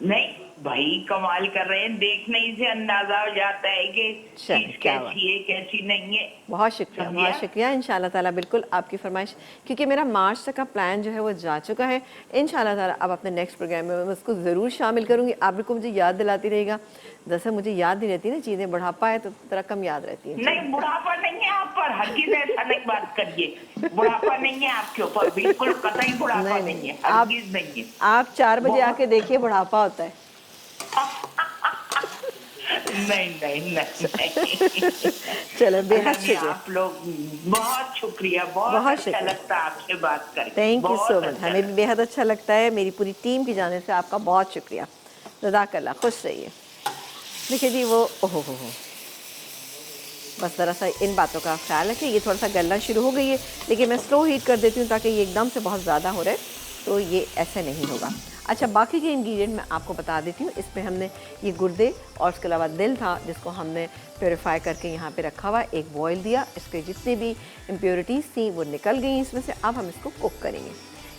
नहीं, भाई कमाल कर रहे हैं, देखने ही से अंदाजा हो जाता है कि चलिए, चीज क्या बात। कैसी है कैसी नहीं है। बहुत शुक्रिया, समझिए बहुत आप? शुक्रिया। इंशाल्लाह ताला बिल्कुल आपकी फरमाइश, क्योंकि मेरा मार्च तक का प्लान जो है वो जा चुका है। इंशाल्लाह ताला अब अपने नेक्स्ट प्रोग्राम में मैं उसको ज़रूर शामिल करूँगी। आप बिल्कुल मुझे याद दिलाती रहेगा। दरअसल मुझे याद नहीं रहती ना चीज़ें, बुढ़ापा है तो ज़रा कम याद रहती हैं नहीं, बुढ़ापा नहीं है आप पर, हरगिज ऐसा नहीं बात करिए। बुढ़ापा नहीं है आपके ऊपर, बिल्कुल कतई बुढ़ापा नहीं नहीं है, आप हरगिज नहीं है। आप 4 बजे बहुत आके देखिए, बुढ़ापा होता है। नहीं नहीं नहीं नहीं। चलो, बेहद नहीं, शुक्रिया, आप लोग, बहुत शुक्रिया, बहुत बहुत अच्छा शुक्रिया। लगता है आपसे बात करके, थैंक यू सो बहुत मच, अच्छा हमें भी लगता बेहद अच्छा लगता है। मेरी पूरी टीम की जाने से आपका बहुत शुक्रिया। जज़ाकल्लाह, खुश रहिए। देखिए जी, वो ओहो हो, बस ज़रा सा इन बातों का ख्याल रखें। ये थोड़ा सा गलना शुरू हो गई है, लेकिन मैं स्लो हीट कर देती हूँ ताकि ये एकदम से बहुत ज़्यादा हो रहा है, तो ये ऐसे नहीं होगा। अच्छा, बाकी के इंग्रेडिएंट मैं आपको बता देती हूँ। इसमें हमने ये गुर्दे और उसके अलावा दिल था, जिसको हमने प्योरीफाई करके यहाँ पे रखा हुआ, एक बॉयल दिया। इसके जितनी भी इम्प्योरिटीज़ थी वो निकल गई इसमें से। अब हम इसको कुक करेंगे।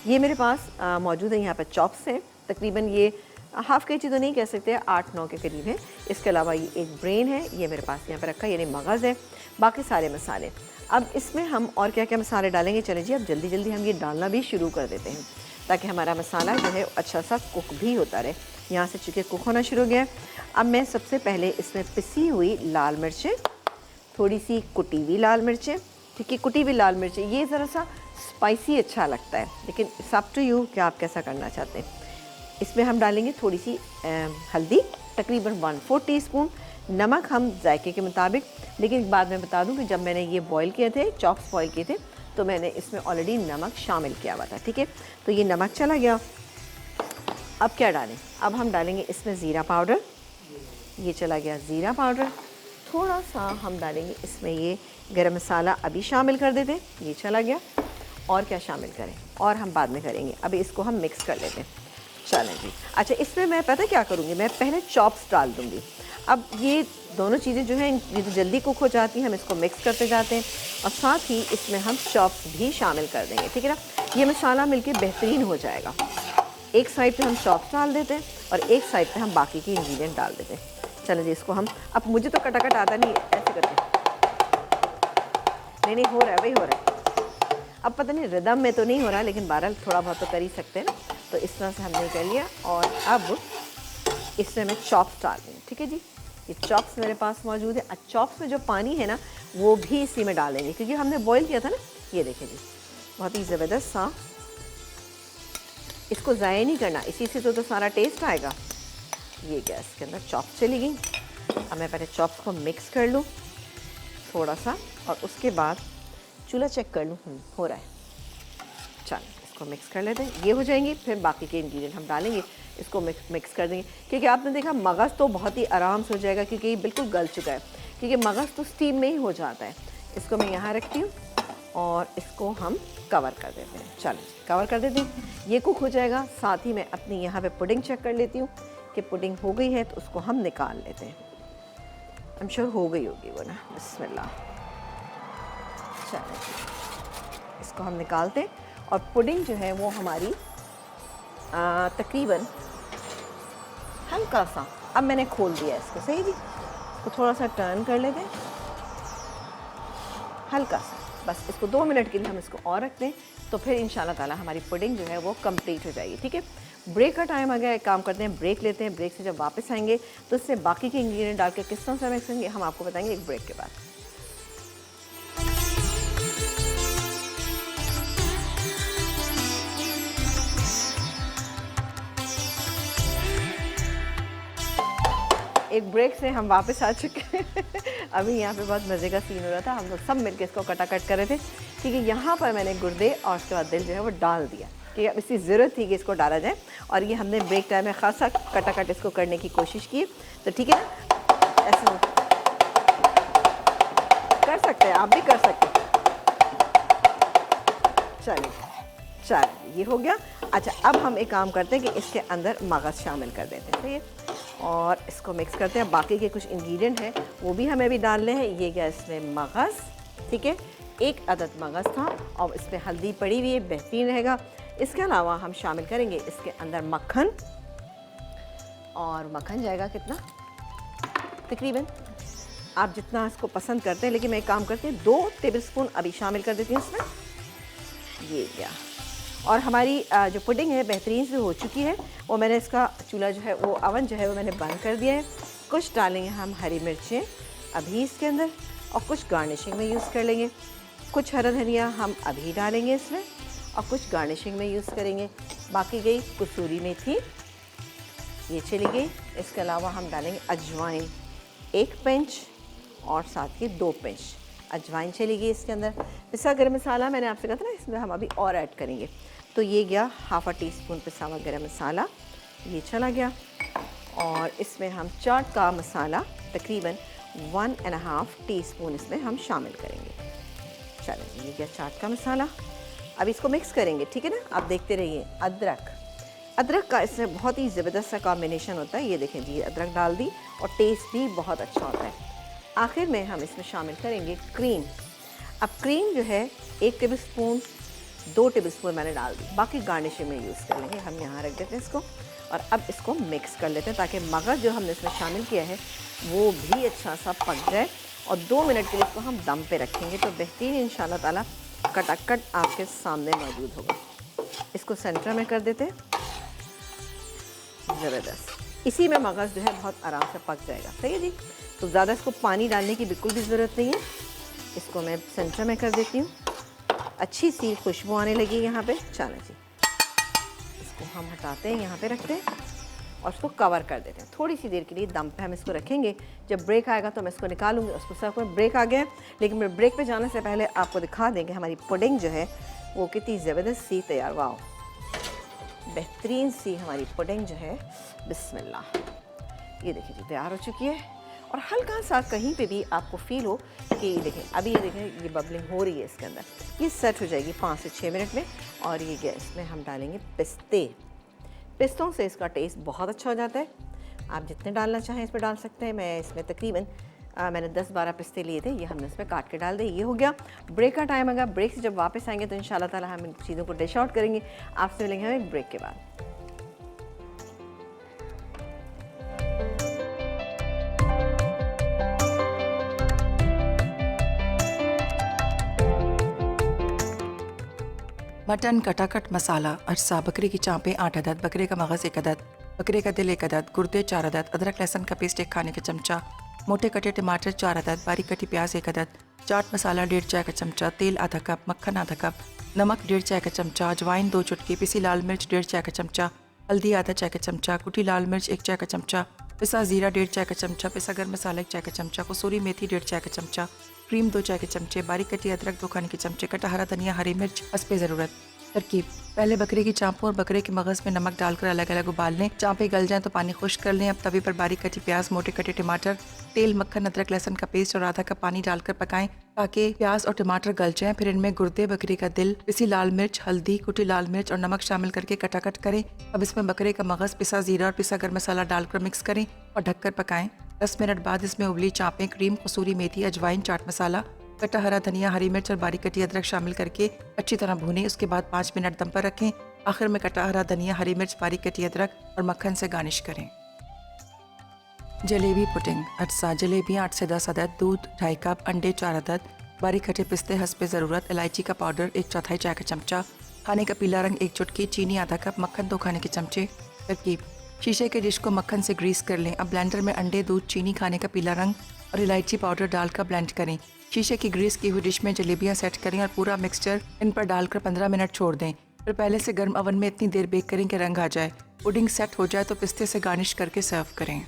ये मेरे पास मौजूद है यहाँ पर चॉप्स हैं, तकरीबन ये हाफ़ केजी तो नहीं कह सकते, 8-9 के करीब है। इसके अलावा ये एक ब्रेन है, ये मेरे पास यहाँ पे रखा है, यानी मगज़ है। बाकी सारे मसाले। अब इसमें हम और क्या क्या मसाले डालेंगे, चलें जी अब जल्दी जल्दी हम ये डालना भी शुरू कर देते हैं, ताकि हमारा मसाला जो है अच्छा सा कुक भी होता रहे। यहाँ से चूँकि कुक होना शुरू हो गया है। अब मैं सबसे पहले इसमें पिसी हुई लाल मिर्चें, थोड़ी सी कुटी हुई लाल मिर्चें, ठीक है, कुटी हुई लाल मिर्चें, ये ज़रा सा स्पाइसी अच्छा लगता है, लेकिन इट्स अप टू यू कि आप कैसा करना चाहते हैं। इसमें हम डालेंगे थोड़ी सी हल्दी, तकरीबन 1/4 टीस्पून, नमक हम जायके के मुताबिक। लेकिन एक बात मैं बता दूं कि जब मैंने ये बॉईल किए थे, चॉप्स बॉईल किए थे, तो मैंने इसमें ऑलरेडी नमक शामिल किया हुआ था, ठीक है। तो ये नमक चला गया। अब क्या डालें, अब हम डालेंगे इसमें ज़ीरा पाउडर, ये चला गया ज़ीरा पाउडर। थोड़ा सा हम डालेंगे इसमें ये गरम मसाला, अभी शामिल कर देते हैं, ये चला गया। और क्या शामिल करें, और हम बाद में करेंगे, अभी इसको हम मिक्स कर लेते हैं। चलें जी। अच्छा, इसमें मैं पता क्या करूँगी, मैं पहले चॉप्स डाल दूँगी। अब ये दोनों चीज़ें जो हैं ये तो जल्दी कुक हो जाती हैं, हम इसको मिक्स करते जाते हैं, और साथ ही इसमें हम चॉप्स भी शामिल कर देंगे, ठीक है ना। ये मसाला मिलके बेहतरीन हो जाएगा। एक साइड पे हम चॉप्स डाल देते हैं और एक साइड पे हम बाकी के इंग्रेडिएंट डाल देते हैं। चलो जी, इसको हम, अब मुझे तो कटाकट आता नहीं, ऐसे करते हैं। नहीं हो रहा है, वही हो रहा है। अब पता नहीं रिदम में तो नहीं हो रहा, लेकिन बहरहाल थोड़ा बहुत तो कर ही सकते हैं ना। तो इस तरह से हमने कर लिया, और अब इसमें मैं चॉप्स डाल दूँ, ठीक है जी। ये चॉप्स मेरे पास मौजूद है। चॉप्स में जो पानी है ना, वो भी इसी में डालेंगे, क्योंकि हमने बॉईल किया था ना। ये देखें जी, बहुत ही ज़बरदस्त सा, इसको ज़ाया नहीं करना, इसी से तो सारा टेस्ट आएगा। ये गैस के अंदर चॉप्स चली गई। अब मैं पहले चॉप्स को मिक्स कर लूँ थोड़ा सा, और उसके बाद चूल्हा चेक कर लूँ, हो रहा है। चल, इसको मिक्स कर लेते हैं, ये हो जाएंगी। फिर बाकी के इंग्रेडिएंट हम डालेंगे, इसको मिक्स कर देंगे। क्योंकि आपने देखा मगज़ तो बहुत ही आराम से हो जाएगा, क्योंकि ये बिल्कुल गल चुका है, क्योंकि मगज़ तो स्टीम में ही हो जाता है। इसको मैं यहाँ रखती हूँ और इसको हम कवर कर देते हैं। चलो, कवर कर देती हूँ, ये कुक हो जाएगा। साथ ही मैं अपनी यहाँ पे पुडिंग चेक कर लेती हूँ कि पुडिंग हो गई है, तो उसको हम निकाल लेते हैं। आई एम श्योर हो गई होगी वो ना। बिस्मिल्लाह। चलो, इसको हम निकालते हैं, और पुडिंग जो है वो हमारी तकरीबन हल्का सा, अब मैंने खोल दिया इसको, सही जी। इसको थोड़ा सा टर्न कर लेते हैं, हल्का सा, बस इसको 2 मिनट के लिए हम इसको और रखते हैं। तो फिर इंशाल्लाह ताला हमारी पुडिंग जो है वो कंप्लीट हो जाएगी, ठीक है। ब्रेक का टाइम आ गया, एक काम करते हैं, ब्रेक लेते हैं। ब्रेक से जब वापस आएंगे तो इससे बाकी के इंग्रेडिएंट डाल के किस तरह से मिक्स करेंगे, हम आपको बताएंगे एक ब्रेक के बाद। एक ब्रेक से हम वापस आ चुके हैं। अभी यहाँ पे बहुत मज़े का सीन हो रहा था, हम लोग सब मिलकर इसको कटाकट कर रहे थे, क्योंकि यहाँ पर मैंने गुर्दे और उसके बाद दिल जो है वो डाल दिया, कि अब इसकी ज़रूरत थी कि इसको डाला जाए। और ये हमने ब्रेक टाइम में खासा कटाकट इसको करने की कोशिश की। तो ठीक है ना, ऐसे कर सकते हैं, आप भी कर सकते हैं। चलिए, ये हो गया। अच्छा, अब हम एक काम करते हैं कि इसके अंदर मगज़ शामिल कर देते हैं, ठीक है, और इसको मिक्स करते हैं। बाकी के कुछ इंग्रेडिएंट हैं वो भी हमें भी डालने हैं। ये गया इसमें मगज़, ठीक है, 1 अदद मगज़ था, और इसमें हल्दी पड़ी हुई है, बेहतरीन रहेगा। इसके अलावा हम शामिल करेंगे इसके अंदर मक्खन, और मक्खन जाएगा कितना, तकरीबन आप जितना इसको पसंद करते हैं, लेकिन मैं एक काम करती हूँ 2 टेबलस्पून अभी शामिल कर देती हूँ इसमें। ये क्या, और हमारी जो पुडिंग है बेहतरीन से हो चुकी है। वो मैंने इसका चूल्हा जो है वो ओवन जो है वो मैंने बंद कर दिया है। कुछ डालेंगे हम हरी मिर्चें अभी इसके अंदर, और कुछ गार्निशिंग में यूज़ कर लेंगे। कुछ हरा धनिया हम अभी डालेंगे इसमें, और कुछ गार्निशिंग में यूज़ करेंगे। बाकी गई कसूरी मेथी, ये चली गई। इसके अलावा हम डालेंगे अजवाइन 1 पिंच, और साथ ही 2 पिंच अजवाइन चली गई इसके अंदर। पिसा गरम मसाला मैंने आपसे कहा था ना, इसमें हम अभी और ऐड करेंगे, तो ये गया ½ टीस्पून पिसा हुआ गरम मसाला, ये चला गया। और इसमें हम चाट का मसाला तकरीबन 1½ टीस्पून इसमें हम शामिल करेंगे। चलो ये गया चाट का मसाला। अब इसको मिक्स करेंगे, ठीक है ना, आप देखते रहिए। अदरक का इसमें बहुत ही ज़बरदस्त सा कॉम्बिनेशन होता है। ये देखें जी, अदरक डाल दी और टेस्ट भी बहुत अच्छा होता है। आखिर में हम इसमें शामिल करेंगे क्रीम। अब क्रीम जो है 1 टेबलस्पून, 2 टेबलस्पून मैंने डाल दी, बाकी गार्निशिंग में यूज़ कर लेंगे। हम यहाँ रख देते हैं इसको, और अब इसको मिक्स कर लेते हैं ताकि मगज़ जो हमने इसमें शामिल किया है वो भी अच्छा सा पक जाए। और 2 मिनट के लिए इसको हम दम पे रखेंगे, तो बेहतरीन इंशाल्लाह ताला कटाकट आपके सामने मौजूद होगा। इसको सेंटर में कर देते हैं, ज़बरदस्त। इसी में मगज़ जो है बहुत आराम से पक जाएगा। सही है जी, तो ज़्यादा इसको पानी डालने की बिल्कुल भी ज़रूरत नहीं है। इसको मैं सेंटर में कर देती हूँ। अच्छी सी खुशबू आने लगी यहाँ पे। चलो जी, इसको हम हटाते हैं, यहाँ पे रखते हैं और इसको कवर कर देते हैं। थोड़ी सी देर के लिए दम पे हम इसको रखेंगे। जब ब्रेक आएगा तो मैं इसको निकालूंगी। उसको सर्व में ब्रेक आ गया है, लेकिन मैं ब्रेक पे जाने से पहले आपको दिखा देंगे हमारी पुडिंग जो है वो कितनी ज़बरदस्त सी तैयार। वाह, बेहतरीन सी हमारी पुडिंग जो है, बिस्मिल्लाह, ये देखिए जी तैयार हो चुकी है। और हल्का सा कहीं पे भी आपको फील हो कि ये देखें, अभी ये देखें ये बबलिंग हो रही है इसके अंदर, ये सेट हो जाएगी 5 से 6 मिनट में। और ये गैस में हम डालेंगे पिस्ते। पिस्तों से इसका टेस्ट बहुत अच्छा हो जाता है। आप जितने डालना चाहें इसमें डाल सकते हैं। मैं इसमें तकरीबन मैंने 10-12 पिस्ते लिए थे, ये हमने इसमें काट के डाल दिए। ये हो गया। ब्रेक का टाइम आएगा, ब्रेक से जब वापस आएंगे तो इंशाल्लाह ताला हम इन चीज़ों को डिश आउट करेंगे। आपसे मिलेंगे हम एक ब्रेक के बाद। मटन कटाकट मसाला अरसा, बकरे की चाँपें 8 अदद, बकरे का मगज़ 1 अदद, बकरे का दिल 1 अदद, गुर्दे 4 अदद, अदरक लहसुन का पेस्ट 1 खाने का चमचा, मोटे कटे टमाटर 4 अदद, बारीक कटी प्याज 1 अदद, चाट मसाला 1.5 चाय का चमचा, तेल आधा कप, मक्खन आधा कप, नमक 1.5 चाय का चमचा, अजवाइन 2 चुटकी, पिसी लाल मिर्च 1.5 चाय का चमचा, हल्दी आधा चाय का चमचा, कुटी लाल मिर्च 1 चाय का चमचा, पिसा जीरा 1.5 चाय का चमचा, पिसा गर्म मसाला 1 चाय का चमचा, कसूरी मेथी 1.5 चाय का चमचा, क्रीम 2 चाय के चमचे, बारीक कटी अदरक 2 खाने के चमचे, कटा हरा धनिया, हरी मिर्च हस्बे ज़रूरत। तरकीब: पहले बकरे की चाँपों और बकरे के मगज़ में नमक डालकर अलग अलग उबाल लें। चाँपें गल जाएं तो पानी खुश्क कर लें। अब तवे पर बारीक कटी प्याज, मोटे कटे टमाटर, तेल, मक्खन, अदरक लहसुन का पेस्ट और आधा कप पानी डालकर पकाएं ताकि प्याज और टमाटर गल जाएं। फिर इनमें गुर्दे, बकरे का दिल, पिसी लाल मिर्च, हल्दी, कुटी लाल मिर्च और नमक शामिल करके कटाकट करें। अब इसमें बकरे का मगज़, पिसा जीरा और पिसा गर्म मसाला डालकर मिक्स करें और ढककर पकाएं। 10 मिनट बाद इसमें उबली चाँपें, क्रीम, कसूरी मेथी, अजवाइन, चाट मसाला, कटा हरा धनिया, हरी मिर्च और बारीक कटी अदरक शामिल करके अच्छी तरह भूनें। उसके बाद 5 मिनट दम पर रखें। आखिर में कटा हरा धनिया, हरी मिर्च, बारीक कटी अदरक और मक्खन से गार्निश करें। जलेबी पुडिंग अरसा, जलेबियाँ 8 से 10 अदद, दूध 2.5 कप, अंडे 4 अदद, बारीक कटे पिस्ते हस्बे ज़रूरत, इलायची का पाउडर 1/4 चाय का चमचा, खाने का पीला रंग 1 चुटकी, चीनी आधा कप, मक्खन 2 खाने के चमचे। तरकीब: शीशे के डिश को मक्खन से ग्रीस कर लें। अब ब्लेंडर में अंडे, दूध, चीनी, खाने का पीला रंग और इलायची पाउडर डालकर ब्लेंड करें। शीशे की ग्रीस की हुई डिश में जलेबियाँ सेट करें और पूरा मिक्सचर इन पर डालकर 15 मिनट छोड़ दें। फिर पहले से गर्म ओवन में इतनी देर बेक करें कि रंग आ जाए। पुडिंग सेट हो जाए तो पिस्ते से गार्निश करके सर्व करें।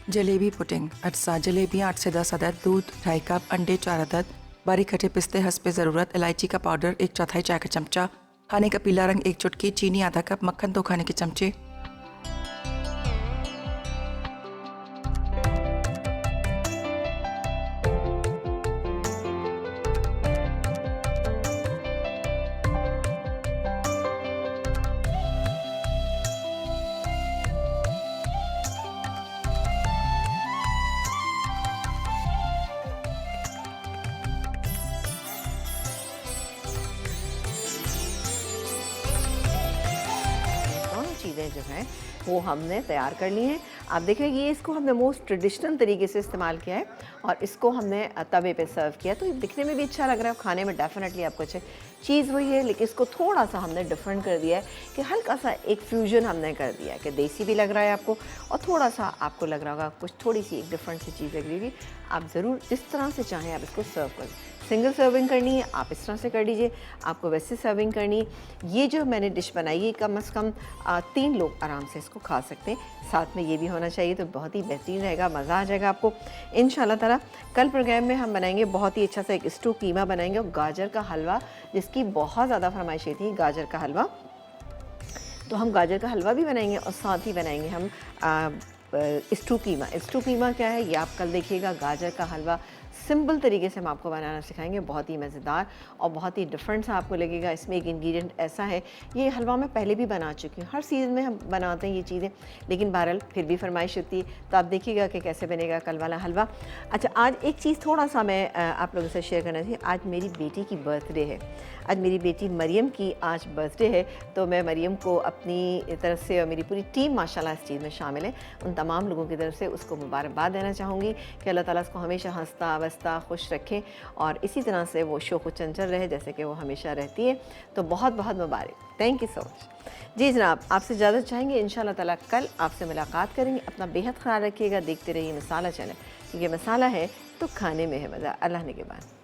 जलेबी पुडिंग अरसा, जलेबियाँ 8 से 10 अदद, दूध 2.5 कप, अंडे 4 अदद, बारीक कटे पिस्ते हस्बे ज़रूरत, इलायची का पाउडर 1/4 चाय का चमचा, खाने का पीला रंग 1 चुटकी, चीनी आधा कप, मक्खन 2 खाने के चमचे। चीज़ें जो हैं वो हमने तैयार कर ली हैं। आप देखें ये इसको हमने मोस्ट ट्रेडिशनल तरीके से इस्तेमाल किया है और इसको हमने तवे पे सर्व किया, तो ये दिखने में भी अच्छा लग रहा है, खाने में डेफिनेटली आपको अच्छा। चीज़ वही है लेकिन इसको थोड़ा सा हमने डिफरेंट कर दिया है कि हल्का सा एक फ्यूजन हमने कर दिया है कि देसी भी लग रहा है आपको और थोड़ा सा आपको लग रहा होगा कुछ थोड़ी सी एक डिफरेंट सी चीज़ लग रही होगी। आप ज़रूर जिस तरह से चाहें आप इसको सर्व करें। सिंगल सर्विंग करनी है आप इस तरह से कर लीजिए, आपको वैसे सर्विंग करनी है। ये जो मैंने डिश बनाई है कम से कम 3 लोग आराम से इसको खा सकते हैं, साथ में ये भी होना चाहिए तो बहुत ही बेहतरीन रहेगा, मज़ा आ जाएगा आपको इंशाल्लाह ताला। कल प्रोग्राम में हम बनाएंगे बहुत ही अच्छा सा एक स्टू कीमा बनाएंगे और गाजर का हलवा, जिसकी बहुत ज़्यादा फरमाइशें थी गाजर का हलवा, तो हम गाजर का हलवा भी बनाएंगे और साथ ही बनाएंगे हम स्टू कीमा। स्टू कीमा क्या है ये आप कल देखिएगा। गाजर का हलवा सिंपल तरीके से हम आपको बनाना सिखाएंगे, बहुत ही मज़ेदार और बहुत ही डिफरेंट सा आपको लगेगा। इसमें एक इंग्रेडिएंट ऐसा है, ये हलवा मैं पहले भी बना चुकी हूँ, हर सीज़न में हम बनाते हैं ये चीज़ें, लेकिन बहरहाल फिर भी फरमाइश होती है तो आप देखिएगा कि कैसे बनेगा कल वाला हलवा। अच्छा, आज एक चीज़ थोड़ा सा मैं आप लोगों से शेयर करना चाहिए। आज मेरी बेटी की बर्थडे है, आज मेरी बेटी मरियम की आज बर्थडे है, तो मैं मरियम को अपनी तरफ से और मेरी पूरी टीम माशाल्लाह इस चीज़ में शामिल है, उन तमाम लोगों की तरफ से उसको मुबारकबाद देना चाहूँगी कि अल्लाह ताला उसको हमेशा हंसता वसता खुश रखे और इसी तरह से वो शौक़ चंचल रहे जैसे कि वो हमेशा रहती है। तो बहुत बहुत मुबारक, थैंक यू सो मच। जी जनाब, आपसे ज़्यादा चाहेंगे इंशाल्लाह ताला कल आपसे मुलाकात करेंगे। अपना बेहद ख्याल रखिएगा, देखते रहिए मसाला चैनल, क्योंकि मसाला है तो खाने में है मज़ा। अल्लाह ने के बाद।